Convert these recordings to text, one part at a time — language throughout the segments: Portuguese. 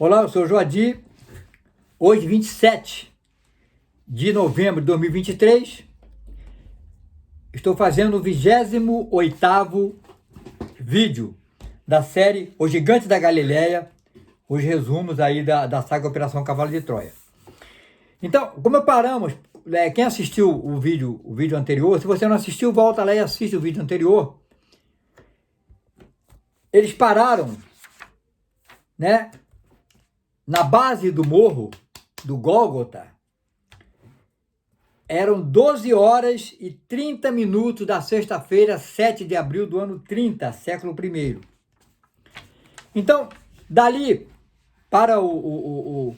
Olá, eu sou o Joadir. Hoje, 27 de novembro de 2023, estou fazendo o 28º vídeo da série Os Gigantes da Galileia, os resumos aí da saga Operação Cavalo de Troia. Então, como paramos, quem assistiu o vídeo anterior, se você não assistiu, volta lá e assiste o vídeo anterior. Eles pararam, né, na base do morro do Gólgota. Eram 12 horas e 30 minutos da sexta-feira, 7 de abril do ano 30, século I. Então, dali para o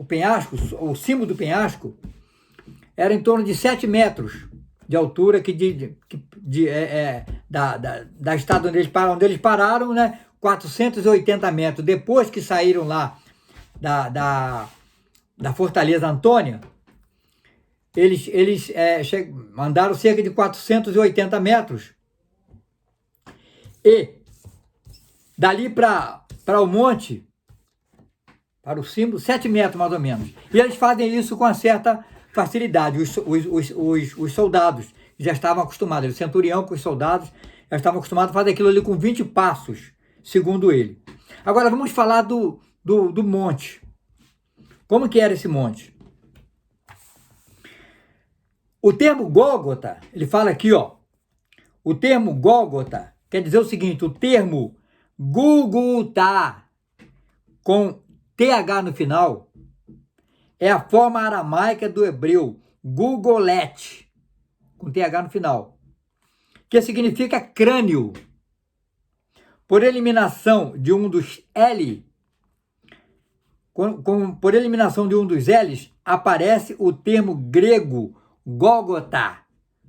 penhasco, o cimo do penhasco, era em torno de 7 metros de altura da estrada onde eles pararam, né? 480 metros. Depois que saíram lá da Fortaleza Antônia, eles andaram cerca de 480 metros. E dali para o monte, para o cimo, 7 metros mais ou menos. E eles fazem isso com uma certa facilidade. Os soldados já estavam acostumados, o centurião com os soldados já estavam acostumados a fazer aquilo ali com 20 passos, segundo ele. Agora vamos falar do monte. Como que era esse monte? O termo Gólgota, ele fala aqui, ó. O termo Gólgota quer dizer o seguinte: o termo Gúlgota, com TH no final, é a forma aramaica do hebreu Gugolet, com TH no final, que significa crânio. Por eliminação de um dos L, por eliminação de um dos L's, aparece o termo grego Gólgota,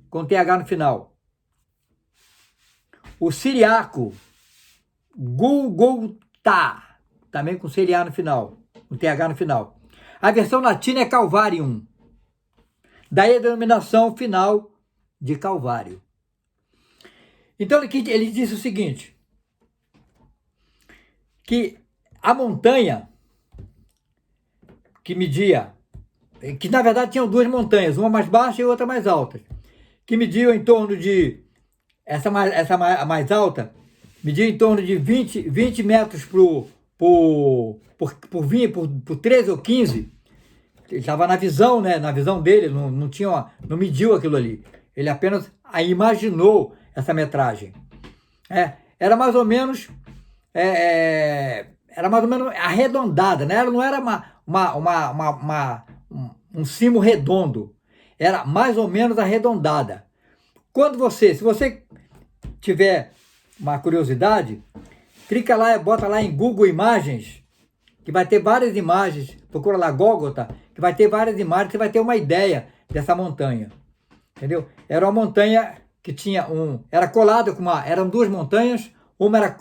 com TH no final. O siriaco Gulgulta, também com CLA no final, com TH no final. A versão latina é Calvarium, daí a denominação final de Calvário. Então ele disse o seguinte, que a montanha que media, que na verdade tinham duas montanhas, uma mais baixa e outra mais alta, que mediam em torno de, essa mais alta, media em torno de 20 metros por 13 ou 15, ele estava na visão, né? Na visão dele, não mediu aquilo ali. Ele apenas imaginou essa metragem. Era mais ou menos arredondada, né? Ela não era um cimo redondo, era mais ou menos arredondada. Se você tiver uma curiosidade, clica lá e bota lá em Google Imagens, que vai ter várias imagens, procura lá Gólgota, que vai ter várias imagens, você vai ter uma ideia dessa montanha, entendeu? Era uma montanha que tinha era colada com eram duas montanhas,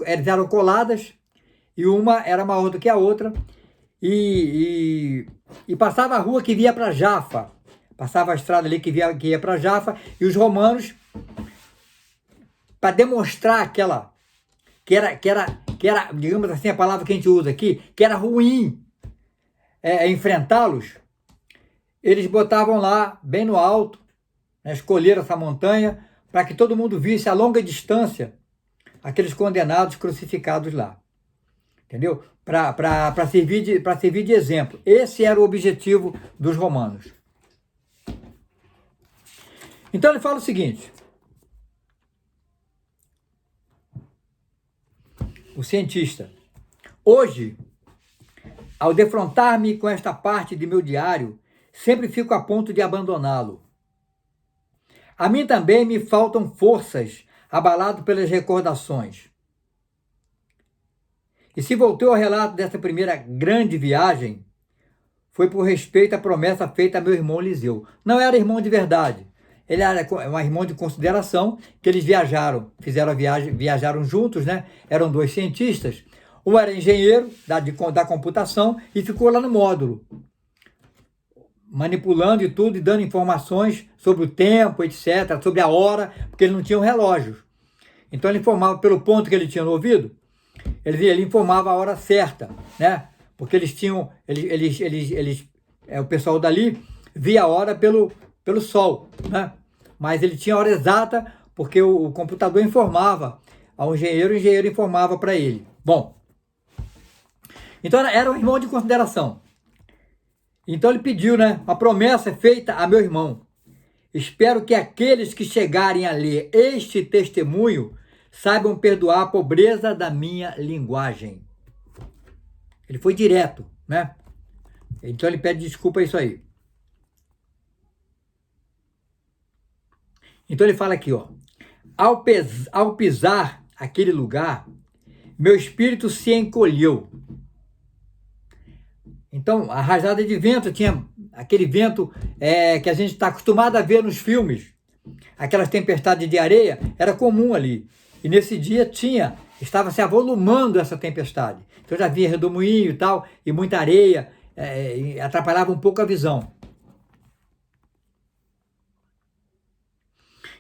elas eram coladas, e uma era maior do que a outra, e passava a rua que via para Jafa, passava a estrada ali que ia para Jafa, e os romanos, para demonstrar que era, digamos assim, a palavra que a gente usa aqui, que era ruim enfrentá-los, eles botavam lá, bem no alto, né, escolheram essa montanha, para que todo mundo visse a longa distância aqueles condenados crucificados lá. Entendeu? Para servir de exemplo. Esse era o objetivo dos romanos. Então ele fala o seguinte: o cientista, hoje, ao defrontar-me com esta parte de meu diário, sempre fico a ponto de abandoná-lo. A mim também me faltam forças, abalado pelas recordações. E se voltou ao relato dessa primeira grande viagem, foi por respeito à promessa feita a meu irmão Liseu. Não era irmão de verdade, ele era um irmão de consideração, que eles viajaram juntos, né? Eram dois cientistas, um era engenheiro da computação e ficou lá no módulo, manipulando e tudo, e dando informações sobre o tempo, etc., sobre a hora, porque eles não tinham relógios. Então ele informava pelo ponto que ele tinha no ouvido, ele informava a hora certa, né? porque eles tinham, o pessoal dali via a hora pelo sol, né? Mas ele tinha a hora exata porque o computador informava ao engenheiro, o engenheiro informava para ele. Bom, então era um irmão de consideração. Então ele pediu, né? A promessa é feita a meu irmão. Espero que aqueles que chegarem a ler este testemunho saibam perdoar a pobreza da minha linguagem. Ele foi direto, né? Então ele pede desculpa a isso aí. Então ele fala aqui, ó. Ao pisar aquele lugar, meu espírito se encolheu. Então, a rajada de vento tinha aquele vento que a gente está acostumado a ver nos filmes. Aquelas tempestades de areia, era comum ali. E nesse dia estava se avolumando essa tempestade. Então já havia redemoinho e tal, e muita areia, e atrapalhava um pouco a visão.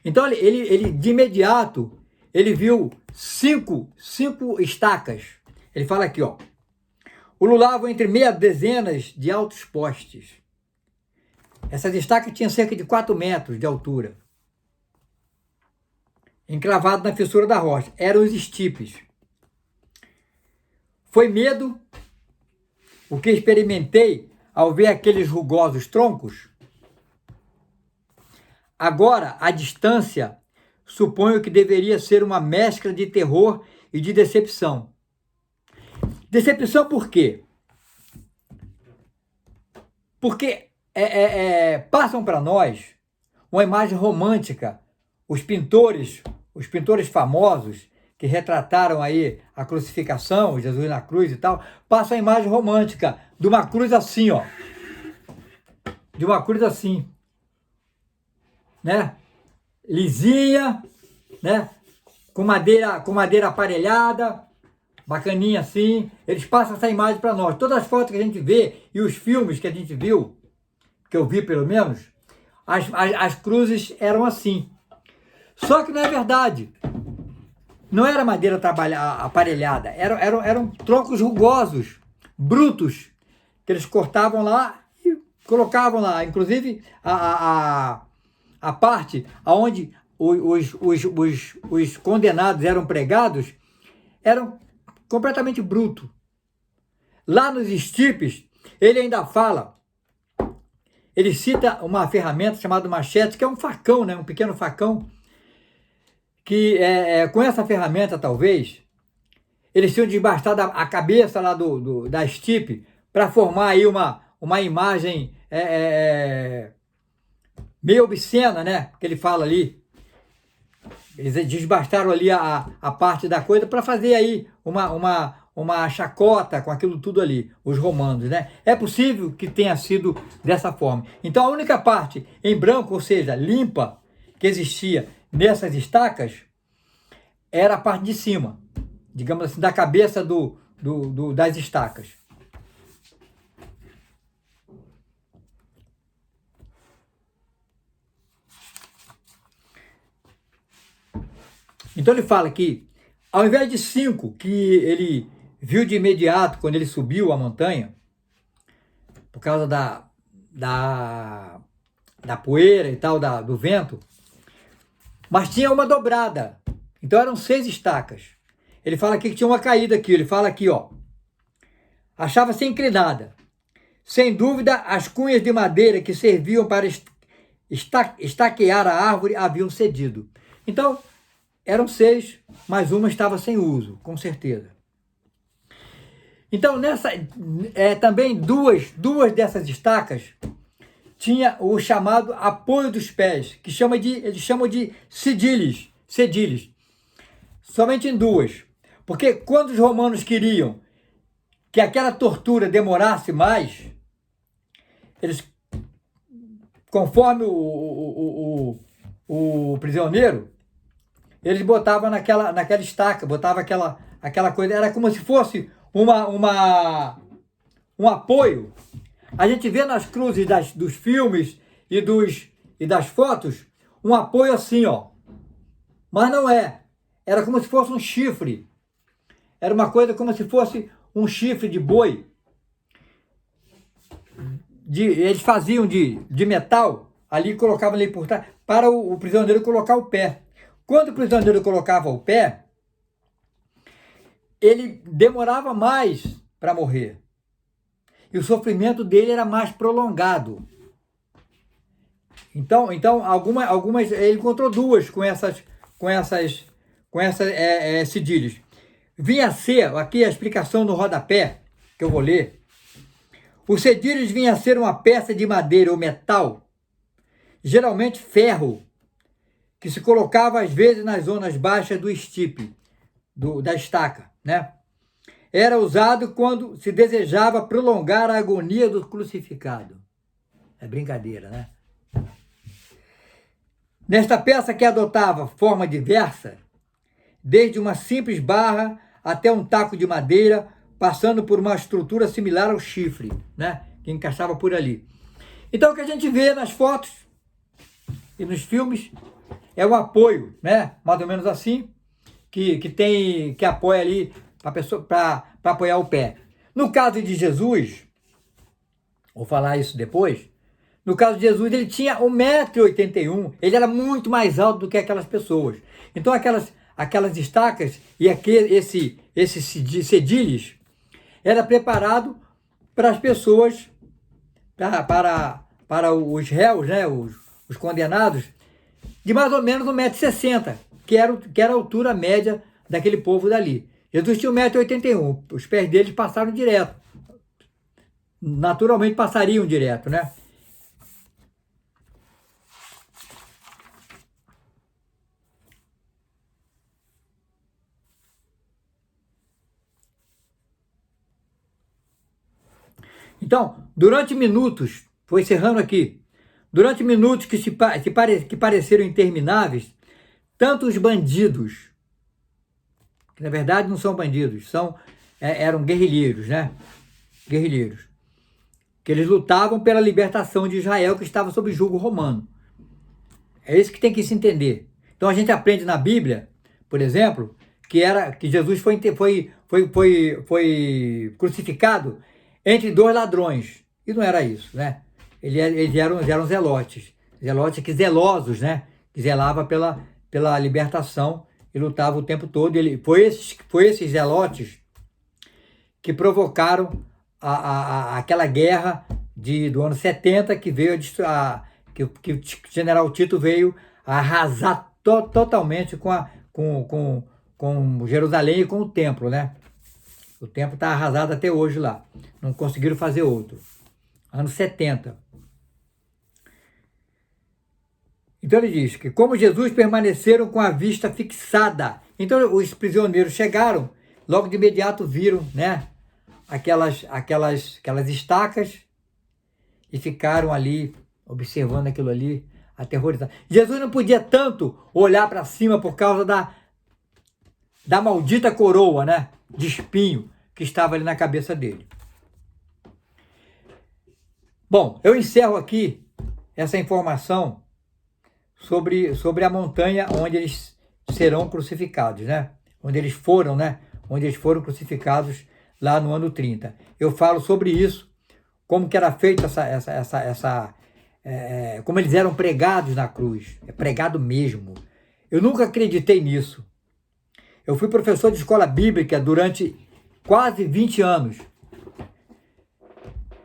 Então ele de imediato, ele viu cinco estacas. Ele fala aqui, ó. Ululavam entre meia dezenas de altos postes. Essas estacas tinham cerca de 4 metros de altura. Encravado na fissura da rocha. Eram os estipes. Foi medo o que experimentei ao ver aqueles rugosos troncos. Agora, à distância, suponho que deveria ser uma mescla de terror e de decepção. Decepção por quê? Porque passam para nós uma imagem romântica. Os pintores famosos que retrataram aí a crucificação, Jesus na cruz e tal, passam a imagem romântica de uma cruz assim, ó. De uma cruz assim, né? Lisinha, né? Com madeira aparelhada, bacaninha assim. Eles passam essa imagem para nós. Todas as fotos que a gente vê e os filmes que a gente viu, que eu vi pelo menos, as cruzes eram assim. Só que não é verdade. Não era madeira aparelhada, eram troncos rugosos, brutos, que eles cortavam lá e colocavam lá. Inclusive, a parte onde os condenados eram pregados, eram completamente bruto. Lá nos estipes, ele ainda fala, ele cita uma ferramenta chamada machete, que é um facão, né? Um pequeno facão, que com essa ferramenta, talvez, eles tinham desbastado a cabeça lá da estipe para formar aí uma imagem meio obscena, né? Que ele fala ali. Eles desbastaram ali a parte da coisa para fazer aí uma chacota com aquilo tudo ali, os romanos, né? É possível que tenha sido dessa forma. Então a única parte em branco, ou seja, limpa, que existia nessas estacas, era a parte de cima, digamos assim, da cabeça das estacas. Então ele fala que, ao invés de 5 que ele viu de imediato quando ele subiu a montanha, por causa da poeira e tal, do vento, mas tinha uma dobrada. Então eram 6 estacas. Ele fala aqui que tinha uma caída aqui. Ele fala aqui, ó. Achava-se inclinada. Sem dúvida, as cunhas de madeira que serviam para estaquear a árvore haviam cedido. Então, eram 6, mas uma estava sem uso, com certeza. Então, também duas dessas estacas tinha o chamado apoio dos pés, que eles chamam de cediles. Somente em 2. Porque quando os romanos queriam que aquela tortura demorasse mais, eles, conforme o prisioneiro, eles botavam naquela estaca, botavam aquela coisa, era como se fosse um apoio. A gente vê nas cruzes dos filmes e das fotos um apoio assim, ó. Mas não é. Era como se fosse um chifre. Era uma coisa como se fosse um chifre de boi, eles faziam de metal, ali colocavam ali por trás, para o prisioneiro colocar o pé. Quando o prisioneiro colocava o pé, ele demorava mais para morrer. E o sofrimento dele era mais prolongado. Então algumas ele encontrou duas com essas cedilhas. Vinha a ser, aqui a explicação no rodapé, que eu vou ler. Os cedilhos vinha a ser uma peça de madeira ou metal, geralmente ferro, que se colocava às vezes nas zonas baixas do estipe, da estaca, né? Era usado quando se desejava prolongar a agonia do crucificado. É brincadeira, né? Nesta peça que adotava forma diversa, desde uma simples barra até um taco de madeira, passando por uma estrutura similar ao chifre, né? Que encaixava por ali. Então o que a gente vê nas fotos e nos filmes é o apoio, né? Mais ou menos assim, que apoia ali para apoiar o pé. No caso de Jesus, vou falar isso depois, no caso de Jesus, ele tinha 1,81 m, ele era muito mais alto do que aquelas pessoas. Então aquelas estacas e esses cedilhos era preparado para as pessoas, para os réus, né, os condenados, de mais ou menos 1,60 m, que era a altura média daquele povo dali. Jesus tinha 1,81 m, os pés deles passaram direto. Naturalmente passariam direto, né? Então, durante minutos, vou encerrando aqui, durante minutos que pareceram intermináveis, tanto os bandidos, que na verdade não são bandidos, eram guerrilheiros, né? Guerrilheiros. Que eles lutavam pela libertação de Israel, que estava sob jugo romano. É isso que tem que se entender. Então a gente aprende na Bíblia, por exemplo, que Jesus foi crucificado entre dois ladrões. E não era isso, né? Eles eram zelotes zelosos, né? Que zelavam pela libertação e lutavam o tempo todo. Foi esses zelotes que provocaram aquela guerra do ano 70, que veio que o general Tito veio a arrasar totalmente com Jerusalém e com o templo, né? O templo está arrasado até hoje lá. Não conseguiram fazer outro. Anos 70. Então ele diz que como Jesus permaneceram com a vista fixada. Então os prisioneiros chegaram, logo de imediato viram, né, aquelas estacas e ficaram ali observando aquilo ali, aterrorizados. Jesus não podia tanto olhar para cima por causa da maldita coroa, né, de espinho que estava ali na cabeça dele. Bom, eu encerro aqui essa informação sobre a montanha onde eles serão crucificados, né? Onde eles foram, né? Onde eles foram crucificados lá no ano 30. Eu falo sobre isso, como que era feito como eles eram pregados na cruz, pregado mesmo. Eu nunca acreditei nisso. Eu fui professor de escola bíblica durante quase 20 anos.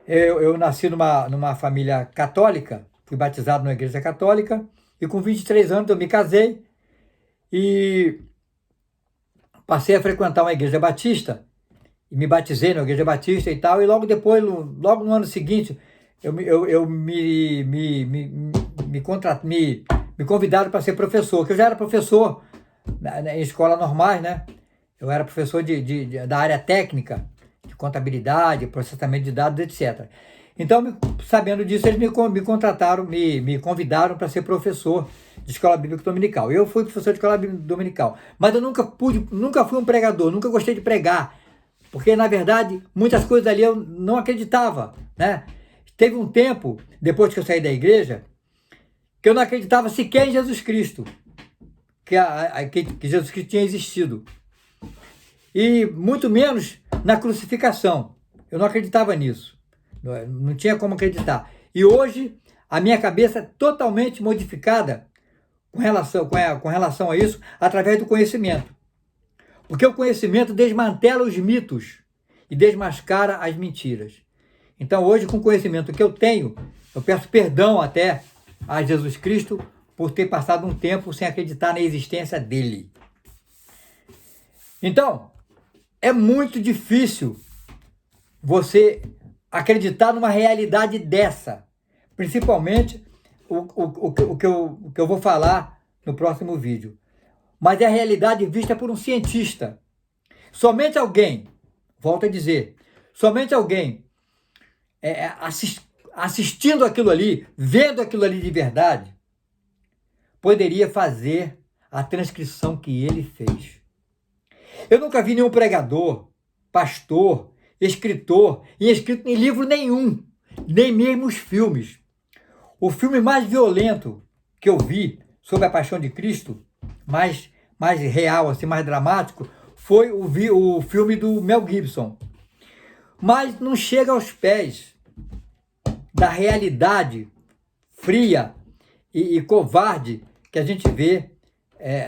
Eu nasci numa família católica, fui batizado na igreja católica, e com 23 anos eu me casei e passei a frequentar uma igreja batista, e me batizei na igreja batista e tal, e logo depois, logo no ano seguinte, me convidaram para ser professor, que eu já era professor em escola normais, né? Eu era professor da área técnica, de contabilidade, processamento de dados, etc. Então, sabendo disso, eles me contrataram, me convidaram para ser professor de escola bíblica dominical. Eu fui professor de escola bíblica dominical, mas eu nunca fui um pregador, nunca gostei de pregar, porque, na verdade, muitas coisas ali eu não acreditava, né? Teve um tempo, depois que eu saí da igreja, que eu não acreditava sequer em Jesus Cristo, que Jesus Cristo tinha existido. E muito menos na crucificação. Eu não acreditava nisso. Não tinha como acreditar. E hoje, a minha cabeça é totalmente modificada com relação a isso, através do conhecimento. Porque o conhecimento desmantela os mitos e desmascara as mentiras. Então, hoje, com o conhecimento que eu tenho, eu peço perdão até a Jesus Cristo por ter passado um tempo sem acreditar na existência dele. Então, é muito difícil você acreditar numa realidade dessa, principalmente o que eu vou falar no próximo vídeo. Mas é a realidade vista por um cientista. Somente alguém, volto a dizer, somente alguém assistindo aquilo ali, vendo aquilo ali de verdade, poderia fazer a transcrição que ele fez. Eu nunca vi nenhum pregador, pastor, escritor, inscrito em livro nenhum, nem mesmo os filmes. O filme mais violento que eu vi sobre a Paixão de Cristo, mais real, assim, mais dramático, foi o filme do Mel Gibson. Mas não chega aos pés da realidade fria e covarde que a gente vê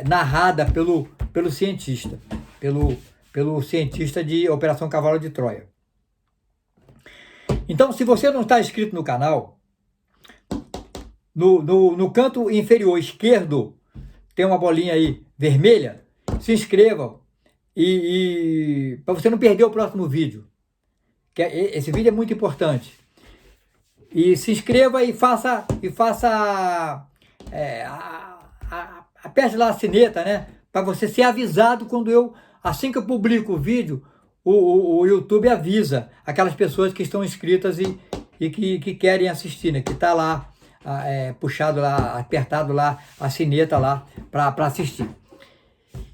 narrada pelo cientista, pelo cientista de Operação Cavalo de Troia. Então, se você não está inscrito no canal, no canto inferior esquerdo tem uma bolinha aí vermelha, se inscreva e para você não perder o próximo vídeo. Esse vídeo é muito importante. E se inscreva e aperte lá a sineta, né? Para você ser avisado quando assim que eu publico o vídeo, o YouTube avisa aquelas pessoas que estão inscritas e que querem assistir, né? Que está lá, puxado lá, apertado lá a sineta lá para assistir.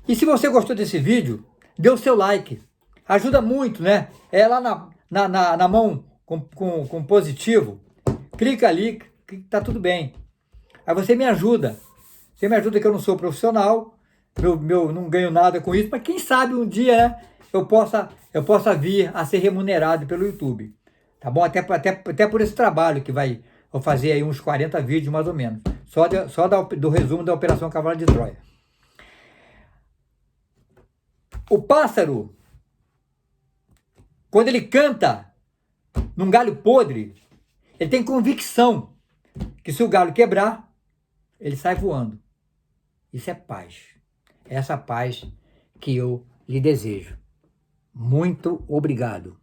E se você gostou desse vídeo, dê o seu like. Ajuda muito, né? É lá na mão com positivo. Clica ali, que tá tudo bem. Aí você me ajuda. Você me ajuda que eu não sou profissional, não ganho nada com isso, mas quem sabe um dia, né, eu possa vir a ser remunerado pelo YouTube. Tá bom? Até por esse trabalho que vou fazer aí uns 40 vídeos mais ou menos. Só do resumo da Operação Cavalo de Troia. O pássaro, quando ele canta num galho podre, ele tem convicção que se o galho quebrar, ele sai voando. Isso é paz. É essa paz que eu lhe desejo. Muito obrigado.